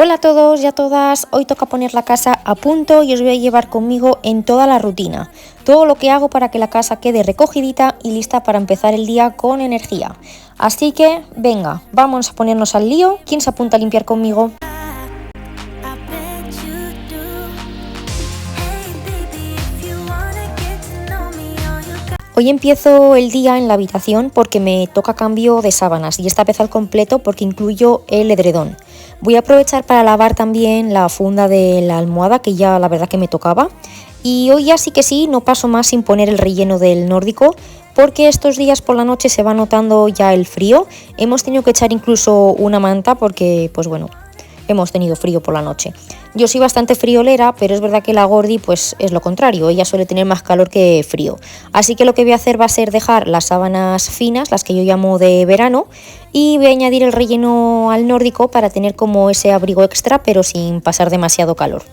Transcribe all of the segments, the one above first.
Hola a todos y a todas, hoy toca poner la casa a punto y os voy a llevar conmigo en toda la rutina, todo lo que hago para que la casa quede recogidita y lista para empezar el día con energía. Así que, venga, vamos a ponernos al lío. ¿Quién se apunta a limpiar conmigo? Hoy empiezo el día en la habitación porque me toca cambio de sábanas y esta vez al completo porque incluyo el edredón. Voy a aprovechar para lavar también la funda de la almohada, que ya la verdad que me tocaba. Y hoy ya sí que sí, no paso más sin poner el relleno del nórdico, porque estos días por la noche se va notando ya el frío. Hemos tenido que echar incluso una manta porque, pues bueno, hemos tenido frío por la noche. Yo soy bastante friolera, pero es verdad que la Gordi pues es lo contrario, ella suele tener más calor que frío. Así que lo que voy a hacer va a ser dejar las sábanas finas, las que yo llamo de verano, y voy a añadir el relleno al nórdico para tener como ese abrigo extra, pero sin pasar demasiado calor.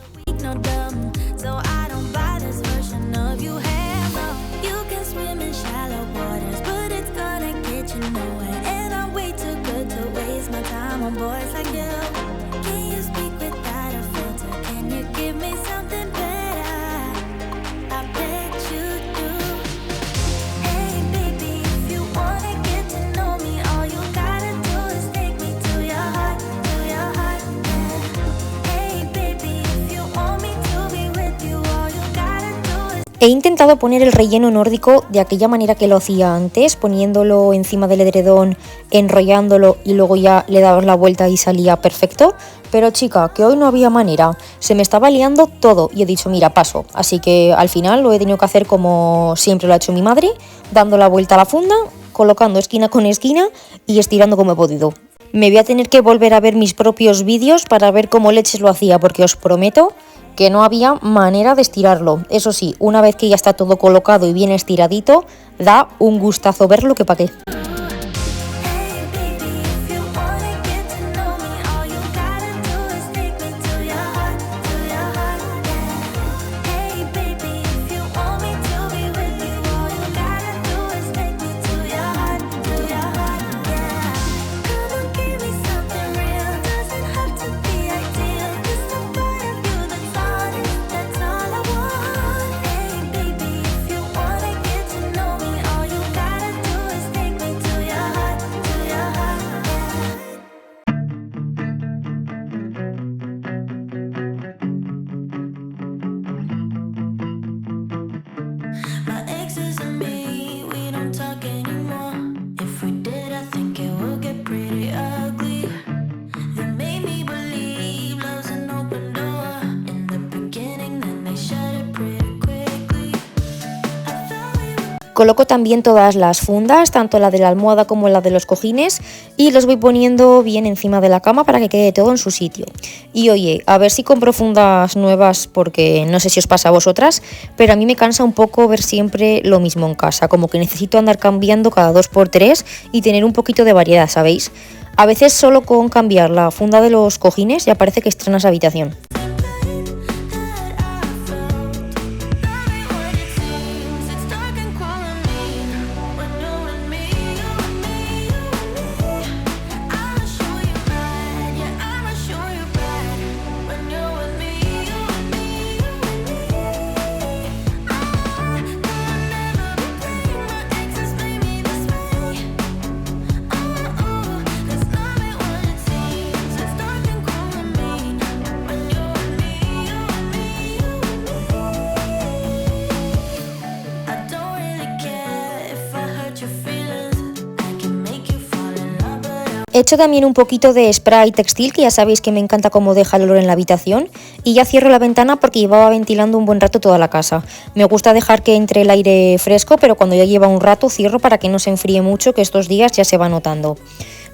He intentado poner el relleno nórdico de aquella manera que lo hacía antes, poniéndolo encima del edredón, enrollándolo y luego ya le dabas la vuelta y salía perfecto. Pero chica, que hoy no había manera, se me estaba liando todo y he dicho mira, paso. Así que al final lo he tenido que hacer como siempre lo ha hecho mi madre, dando la vuelta a la funda, colocando esquina con esquina y estirando como he podido. Me voy a tener que volver a ver mis propios vídeos para ver cómo leches lo hacía, porque os prometo que no había manera de estirarlo. Eso sí, una vez que ya está todo colocado y bien estiradito, da un gustazo verlo que pa' qué. Coloco también todas las fundas, tanto la de la almohada como la de los cojines, y los voy poniendo bien encima de la cama para que quede todo en su sitio. Y oye, a ver si compro fundas nuevas porque no sé si os pasa a vosotras, pero a mí me cansa un poco ver siempre lo mismo en casa, como que necesito andar cambiando cada 2x3 y tener un poquito de variedad, ¿sabéis? A veces solo con cambiar la funda de los cojines ya parece que estrenas habitación. He hecho también un poquito de spray textil, que ya sabéis que me encanta cómo deja el olor en la habitación, y ya cierro la ventana porque llevaba ventilando un buen rato toda la casa. Me gusta dejar que entre el aire fresco, pero cuando ya lleva un rato cierro para que no se enfríe mucho, que estos días ya se va notando.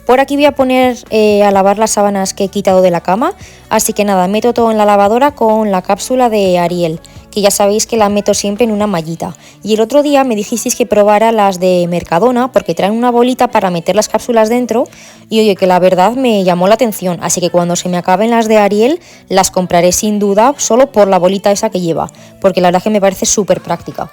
Por aquí voy a poner a lavar las sábanas que he quitado de la cama, así que nada, meto todo en la lavadora con la cápsula de Ariel, que ya sabéis que la meto siempre en una mallita. Y el otro día me dijisteis que probara las de Mercadona porque traen una bolita para meter las cápsulas dentro y oye, que la verdad me llamó la atención, así que cuando se me acaben las de Ariel las compraré sin duda solo por la bolita esa que lleva, porque la verdad que me parece súper práctica.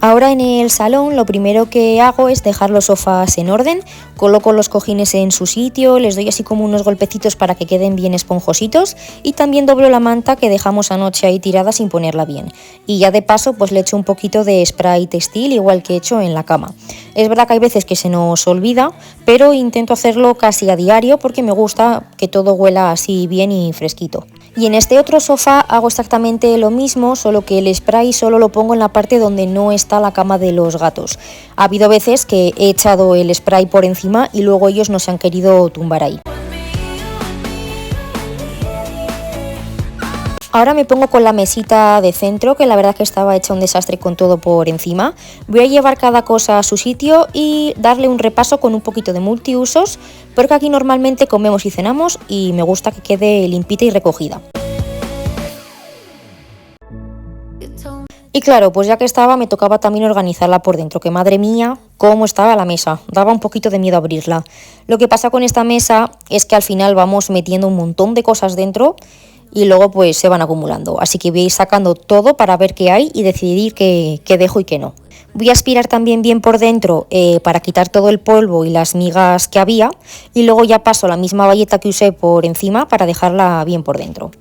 Ahora en el salón lo primero que hago es dejar los sofás en orden, coloco los cojines en su sitio, les doy así como unos golpecitos para que queden bien esponjositos y también doblo la manta que dejamos anoche ahí tirada sin ponerla bien. Y ya de paso pues le echo un poquito de spray textil igual que he hecho en la cama. Es verdad que hay veces que se nos olvida, pero intento hacerlo casi a diario porque me gusta que todo huela así bien y fresquito. Y en este otro sofá hago exactamente lo mismo, solo que el spray solo lo pongo en la parte donde no está la cama de los gatos. Ha habido veces que he echado el spray por encima y luego ellos no se han querido tumbar ahí. Ahora me pongo con la mesita de centro, que la verdad que estaba hecha un desastre con todo por encima. Voy a llevar cada cosa a su sitio y darle un repaso con un poquito de multiusos, porque aquí normalmente comemos y cenamos y me gusta que quede limpita y recogida. Y claro, pues ya que estaba me tocaba también organizarla por dentro, que madre mía, cómo estaba la mesa, daba un poquito de miedo abrirla. Lo que pasa con esta mesa es que al final vamos metiendo un montón de cosas dentro y luego pues se van acumulando, así que voy a ir sacando todo para ver qué hay y decidir qué dejo y qué no. Voy a aspirar también bien por dentro para quitar todo el polvo y las migas que había y luego ya paso la misma bayeta que usé por encima para dejarla bien por dentro.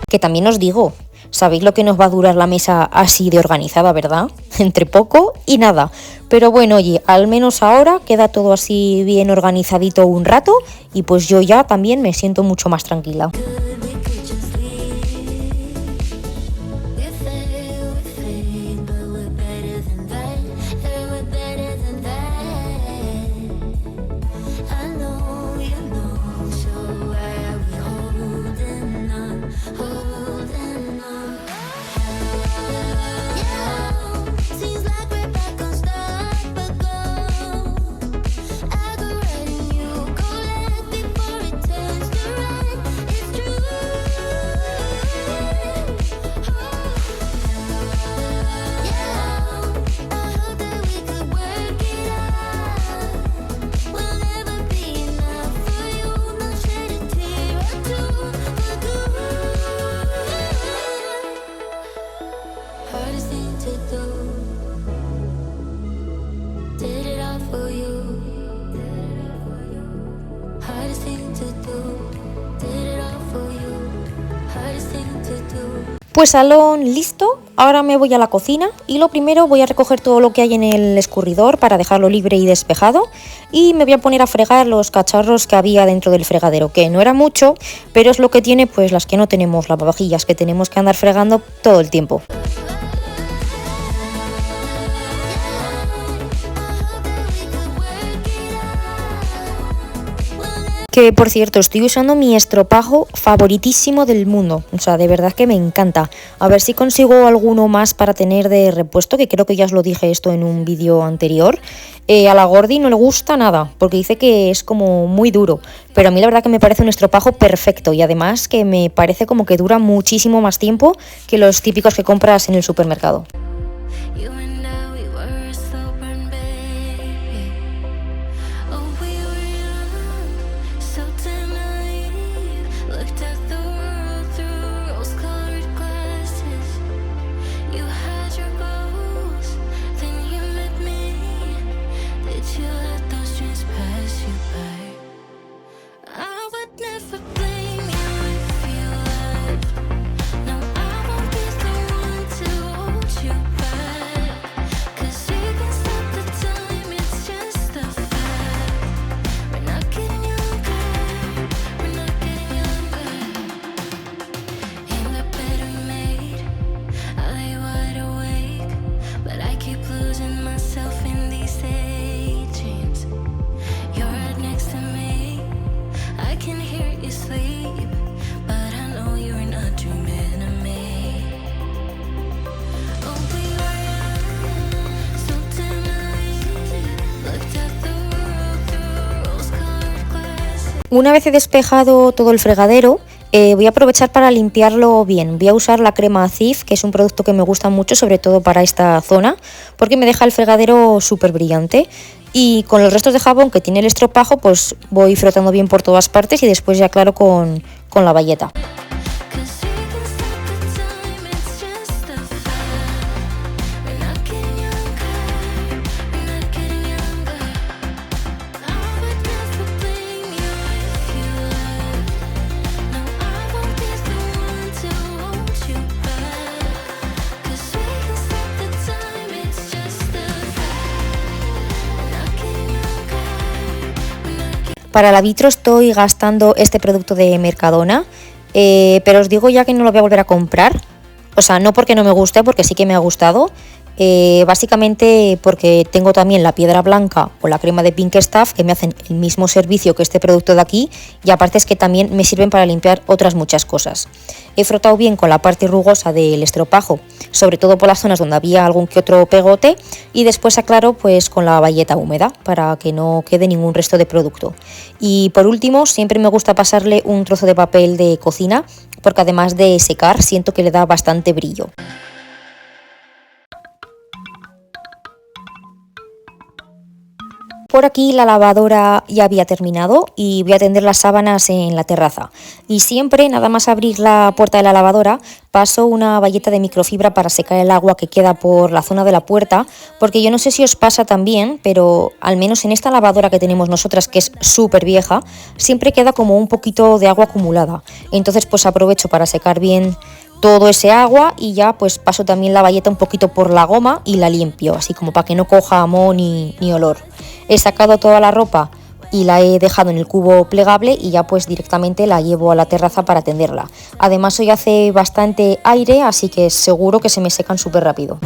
Que también os digo, sabéis lo que nos va a durar la mesa así de organizada, ¿verdad? Entre poco y nada. Pero bueno, oye, al menos ahora queda todo así bien organizadito un rato y pues yo ya también me siento mucho más tranquila. Pues salón listo, ahora me voy a la cocina y lo primero voy a recoger todo lo que hay en el escurridor para dejarlo libre y despejado y me voy a poner a fregar los cacharros que había dentro del fregadero, que no era mucho, pero es lo que tiene pues las que no tenemos lavavajillas, que tenemos que andar fregando todo el tiempo. Que por cierto, estoy usando mi estropajo favoritísimo del mundo, o sea, de verdad que me encanta. A ver si consigo alguno más para tener de repuesto, que creo que ya os lo dije esto en un vídeo anterior. A la Gordi no le gusta nada, porque dice que es como muy duro, pero a mí la verdad que me parece un estropajo perfecto y además que me parece como que dura muchísimo más tiempo que los típicos que compras en el supermercado. Una vez he despejado todo el fregadero, voy a aprovechar para limpiarlo bien. Voy a usar la crema Cif, que es un producto que me gusta mucho, sobre todo para esta zona, porque me deja el fregadero súper brillante. Y con los restos de jabón que tiene el estropajo, pues voy frotando bien por todas partes y después ya claro con la bayeta. Para la vitro estoy gastando este producto de Mercadona, pero os digo ya que no lo voy a volver a comprar. O sea, no porque no me guste, porque sí que me ha gustado. Básicamente porque tengo también la piedra blanca o la crema de Pink Stuff, que me hacen el mismo servicio que este producto de aquí, y aparte es que también me sirven para limpiar otras muchas cosas. He frotado bien con la parte rugosa del estropajo, sobre todo por las zonas donde había algún que otro pegote, y después aclaro pues con la bayeta húmeda para que no quede ningún resto de producto. Y por último, siempre me gusta pasarle un trozo de papel de cocina, porque además de secar siento que le da bastante brillo. Por aquí la lavadora ya había terminado y voy a tender las sábanas en la terraza. Y siempre, nada más abrir la puerta de la lavadora, paso una bayeta de microfibra para secar el agua que queda por la zona de la puerta, porque yo no sé si os pasa también, pero al menos en esta lavadora que tenemos nosotras, que es súper vieja, siempre queda como un poquito de agua acumulada. Entonces pues aprovecho para secar bien todo ese agua y ya pues paso también la bayeta un poquito por la goma y la limpio, así como para que no coja moho ni olor. He sacado toda la ropa y la he dejado en el cubo plegable y ya pues directamente la llevo a la terraza para tenderla. Además hoy hace bastante aire, así que seguro que se me secan súper rápido.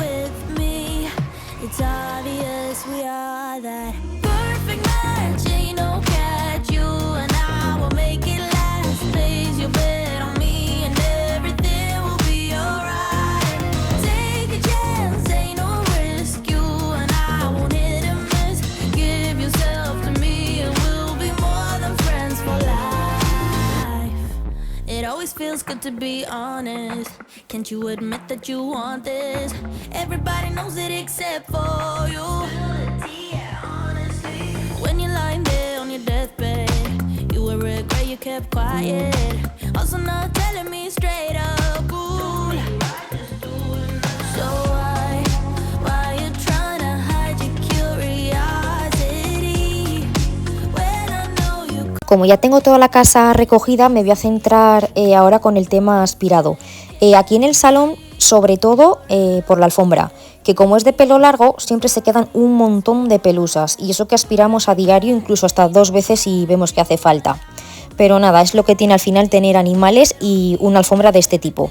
Feels good to be honest. Can't you admit that you want this? Everybody knows it except for you. When you're lying there on your deathbed, you will regret you kept quiet. Also not telling me straight up, cool. So why you trying to hide your curiosity when I know you. Como ya tengo toda la casa recogida, me voy a centrar ahora con el tema aspirado. Aquí en el salón, sobre todo por la alfombra, que como es de pelo largo, siempre se quedan un montón de pelusas, y eso que aspiramos a diario, incluso hasta 2 veces si vemos que hace falta. Pero nada, es lo que tiene al final tener animales y una alfombra de este tipo.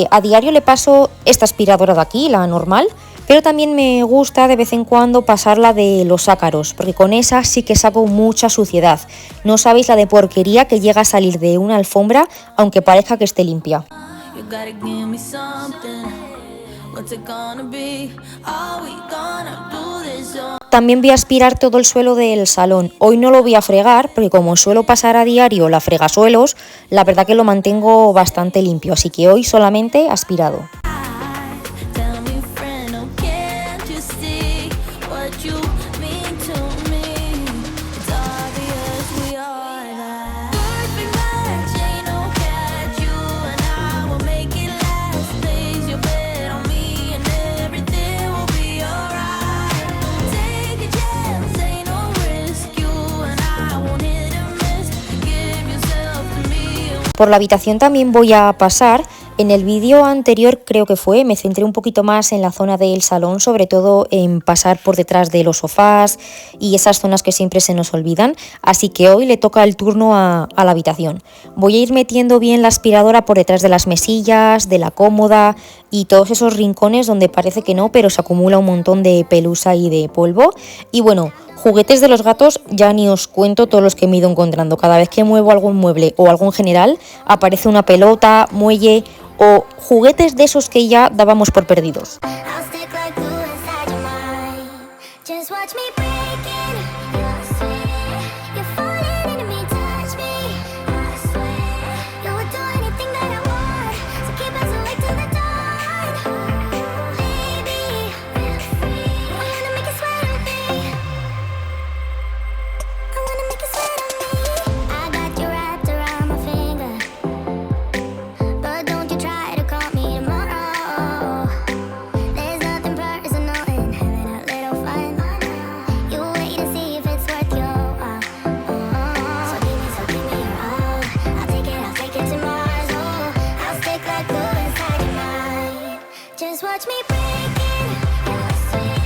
A diario le paso esta aspiradora de aquí, la normal, pero también me gusta de vez en cuando pasarla de los ácaros, porque con esa sí que saco mucha suciedad. No sabéis la de porquería que llega a salir de una alfombra, aunque parezca que esté limpia. También voy a aspirar todo el suelo del salón. Hoy no lo voy a fregar, porque como suelo pasar a diario la fregasuelos, la verdad que lo mantengo bastante limpio, así que hoy solamente aspirado. Por la habitación también voy a pasar. En el vídeo anterior creo que fue, me centré un poquito más en la zona del salón, sobre todo en pasar por detrás de los sofás y esas zonas que siempre se nos olvidan, así que hoy le toca el turno a la habitación. Voy a ir metiendo bien la aspiradora por detrás de las mesillas, de la cómoda y todos esos rincones donde parece que no, pero se acumula un montón de pelusa y de polvo. Y bueno, juguetes de los gatos ya ni os cuento todos los que me he ido encontrando. Cada vez que muevo algún mueble o algo en general, aparece una pelota, muelle o juguetes de esos que ya dábamos por perdidos. Just watch me breaking. I swear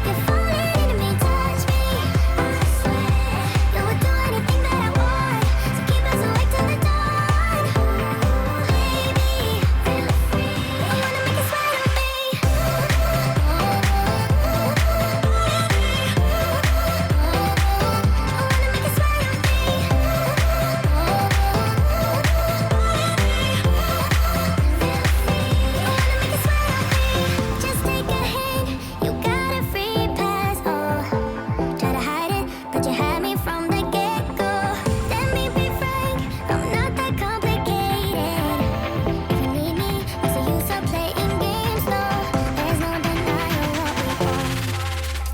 you're falling into me, touch me. I swear you would do anything that I want, so keep us awake till the dawn. Baby, feel free. I wanna make it sweat on me. I wanna make it sweat on me. Just take a hint, you got a free pass. Oh, try to hide it, but you had me from the get-go. Let me be frank, I'm not that complicated. If you need me, what's the use of playing games? No, there's no denying what we want.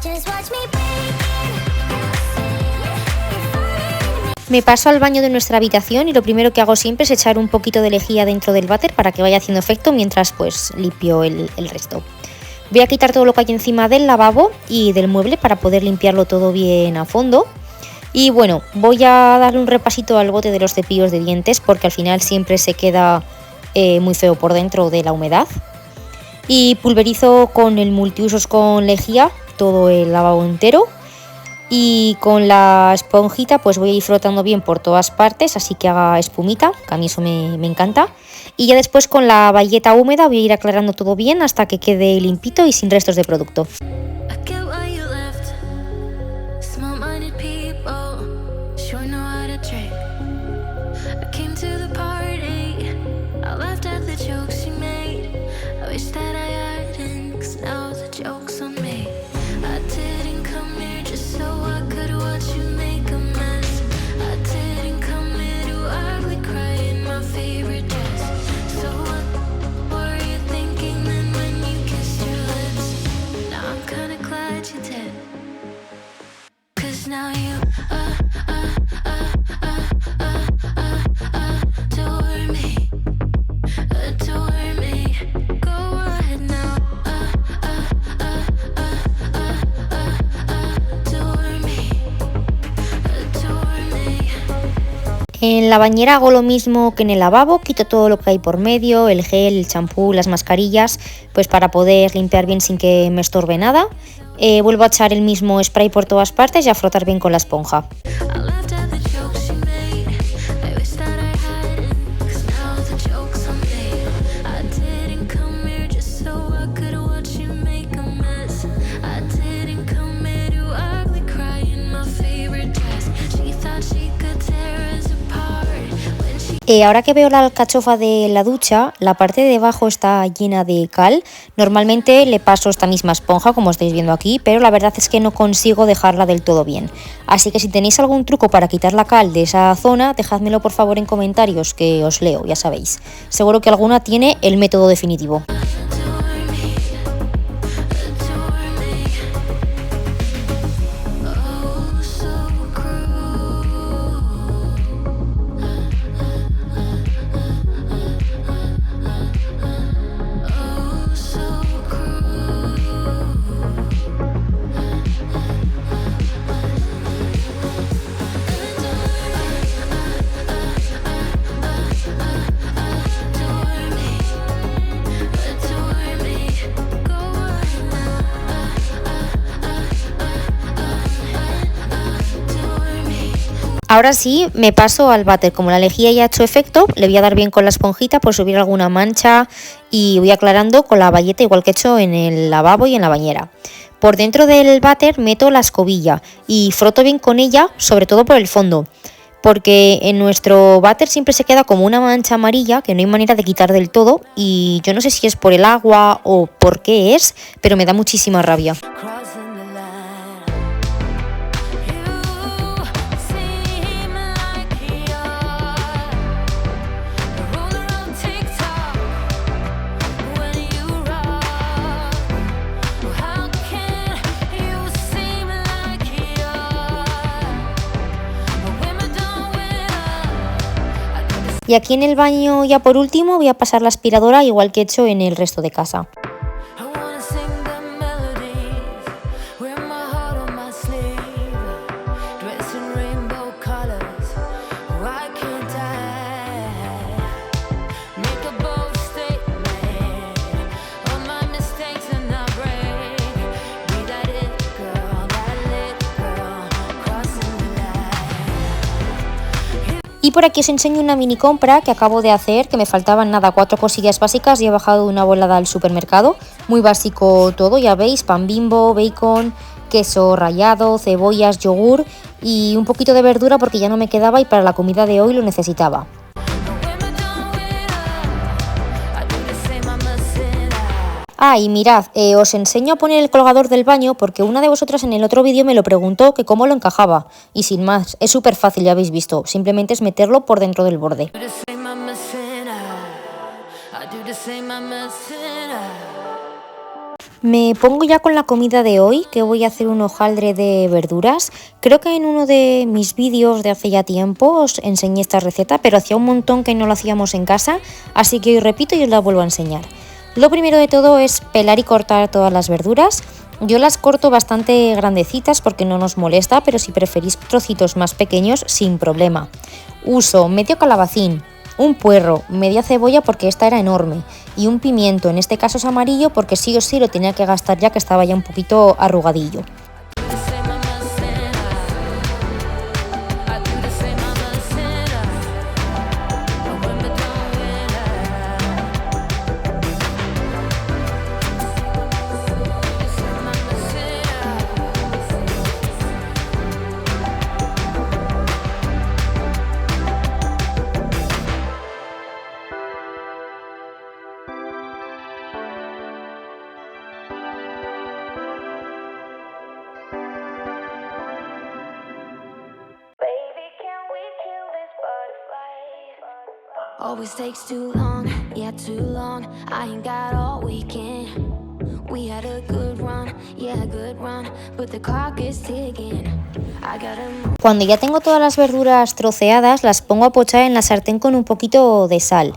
Just watch me break it. You're falling into me. Me paso al baño de nuestra habitación y lo primero que hago siempre es echar un poquito de lejía dentro del váter para que vaya haciendo efecto mientras pues limpio el resto. Voy a quitar todo lo que hay encima del lavabo y del mueble para poder limpiarlo todo bien a fondo. Y bueno, voy a darle un repasito al bote de los cepillos de dientes porque al final siempre se queda muy feo por dentro de la humedad. Y pulverizo con el multiusos con lejía todo el lavabo entero. Y con la esponjita pues voy a ir frotando bien por todas partes, así que haga espumita, que a mí eso me encanta. Y ya después con la bayeta húmeda voy a ir aclarando todo bien hasta que quede limpito y sin restos de producto. I get why you left. Small-minded people sure know how to trick. I came to the party. I laughed at the jokes you made. I wish that I hadn't, 'cause now the joke's on me. I didn't come here just so I could watch you make a mess. I didn't come here to ugly cry in my favorite dress. So what were you thinking then when you kissed your lips? Now I'm kinda glad you did. 'Cause now you adore me, adore me. Go ahead now, adore me, adore me. En la bañera hago lo mismo que en el lavabo, quito todo lo que hay por medio, el gel, el champú, las mascarillas, pues para poder limpiar bien sin que me estorbe nada. Vuelvo a echar el mismo spray por todas partes y a frotar bien con la esponja. I laughed at the jokes you made. I wish that I hadn't, 'cause now the joke's on me. I didn't come here just so I could watch you make a mess. I didn't come here to ugly cry in my favorite dress. She thought she could tear us apart when she Ahora que veo la alcachofa de la ducha, la parte de abajo está llena de cal. Normalmente le paso esta misma esponja, como estáis viendo aquí, pero la verdad es que no consigo dejarla del todo bien. Así que si tenéis algún truco para quitar la cal de esa zona, dejádmelo por favor en comentarios, que os leo, ya sabéis. Seguro que alguna tiene el método definitivo. adore me, adore me. Oh, so cruel. Oh, so cruel. Adore me, adore me. Go ahead now, adore me. Ahora sí, me paso al váter. Como la lejía ya ha hecho efecto, le voy a dar bien con la esponjita por subir alguna mancha y voy aclarando con la bayeta igual que he hecho en el lavabo y en la bañera. Por dentro del váter meto la escobilla y froto bien con ella, sobre todo por el fondo, porque en nuestro váter siempre se queda como una mancha amarilla que no hay manera de quitar del todo y yo no sé si es por el agua o por qué es, pero me da muchísima rabia. Crossing the line. You seem like you're the ruler of TikTok when you rock. How can you seem like you're a Wimbledon winner? Y aquí en el baño ya por último voy a pasar la aspiradora igual que he hecho en el resto de casa. I wanna sing the melodies, wear my heart on my sleeve, dress in rainbow colors. Why can't I make a bold statement on my Y por aquí os enseño una mini compra que acabo de hacer, que me faltaban nada, 4 cosillas básicas y he bajado una volada al supermercado. Muy básico todo, ya veis, pan Bimbo, bacon, queso rallado, cebollas, yogur y un poquito de verdura porque ya no me quedaba y para la comida de hoy lo necesitaba. Ah, y mirad, os enseño a poner el colgador del baño porque una de vosotras en el otro vídeo me lo preguntó que cómo lo encajaba. Y sin más, es súper fácil, ya habéis visto, simplemente es meterlo por dentro del borde. Me pongo ya con la comida de hoy, que voy a hacer un hojaldre de verduras. Creo que en uno de mis vídeos de hace ya tiempo os enseñé esta receta, pero hacía un montón que no lo hacíamos en casa, así que hoy repito y os la vuelvo a enseñar. Lo primero de todo es pelar y cortar todas las verduras. Yo las corto bastante grandecitas porque no nos molesta, pero si preferís trocitos más pequeños, sin problema. Uso medio calabacín, un puerro, media cebolla porque esta era enorme y un pimiento, en este caso es amarillo porque sí o sí lo tenía que gastar ya que estaba ya un poquito arrugadillo. Always takes too long, yeah, too long. I ain't got all weekend. We had a good run, yeah, good run, but the clock is ticking. I gotta move. Cuando ya tengo todas las verduras troceadas, las pongo a pochar en la sartén con un poquito de sal.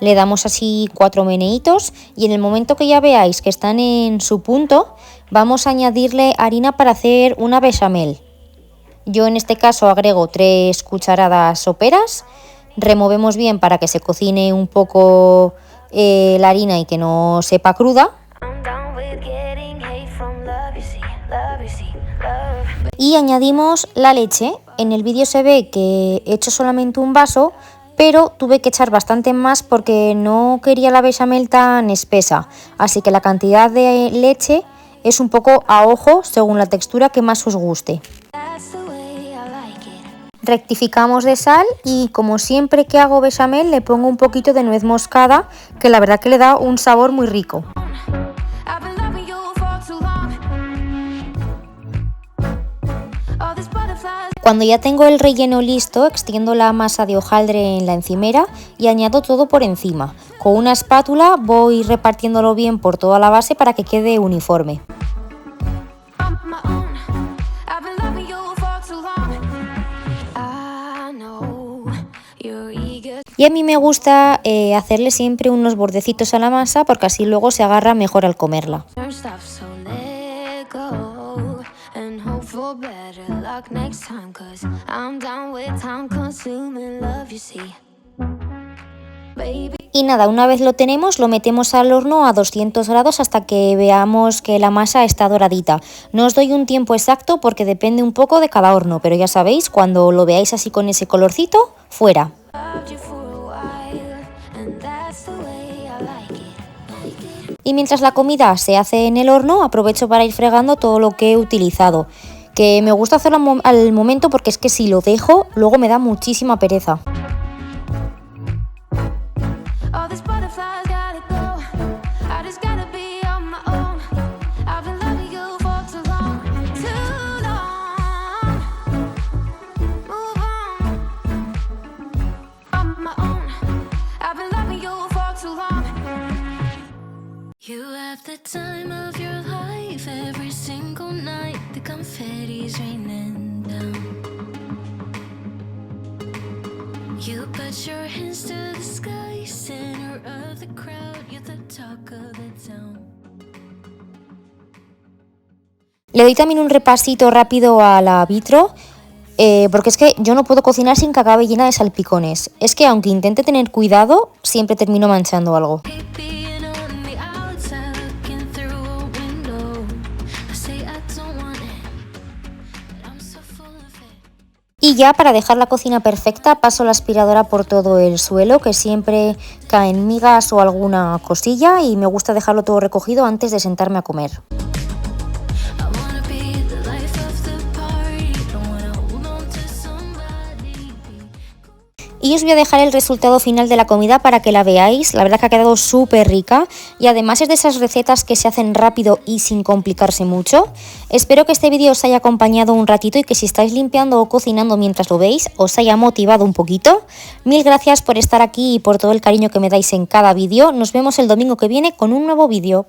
Le damos así 4 meneitos y en el momento que ya veáis que están en su punto, vamos a añadirle harina para hacer una bechamel. Yo en este caso agrego 3 cucharadas soperas. Removemos bien para que se cocine un poco la harina y que no sepa cruda. Y añadimos la leche. En el vídeo se ve que he hecho solamente un vaso, pero tuve que echar bastante más porque no quería la bechamel tan espesa. Así que la cantidad de leche es un poco a ojo según la textura que más os guste. Rectificamos de sal y como siempre que hago bechamel le pongo un poquito de nuez moscada, que la verdad que le da un sabor muy rico. Cuando ya tengo el relleno listo, extiendo la masa de hojaldre en la encimera y añado todo por encima. Con una espátula voy repartiéndolo bien por toda la base para que quede uniforme. Y a mí me gusta hacerle siempre unos bordecitos a la masa porque así luego se agarra mejor al comerla. Y nada, una vez lo tenemos, lo metemos al horno a 200 grados hasta que veamos que la masa está doradita. No os doy un tiempo exacto porque depende un poco de cada horno, pero ya sabéis, cuando lo veáis así con ese colorcito, fuera. Y mientras la comida se hace en el horno, aprovecho para ir fregando todo lo que he utilizado. Que me gusta hacerlo al momento porque es que si lo dejo, luego me da muchísima pereza. You have the time of your life every single night. The confetti's raining down. You put your hands to the sky, center of the crowd. You're the talk of the town. Le doy también un repasito rápido a la vitro. Porque es que yo no puedo cocinar sin que acabe llena de salpicones. Es que aunque intente tener cuidado, siempre termino manchando algo. Y ya para dejar la cocina perfecta paso la aspiradora por todo el suelo, que siempre caen migas o alguna cosilla, y me gusta dejarlo todo recogido antes de sentarme a comer. Y os voy a dejar el resultado final de la comida para que la veáis. La verdad que ha quedado súper rica y además es de esas recetas que se hacen rápido y sin complicarse mucho. Espero que este vídeo os haya acompañado un ratito y que si estáis limpiando o cocinando mientras lo veis os haya motivado un poquito. Mil gracias por estar aquí y por todo el cariño que me dais en cada vídeo. Nos vemos el domingo que viene con un nuevo vídeo.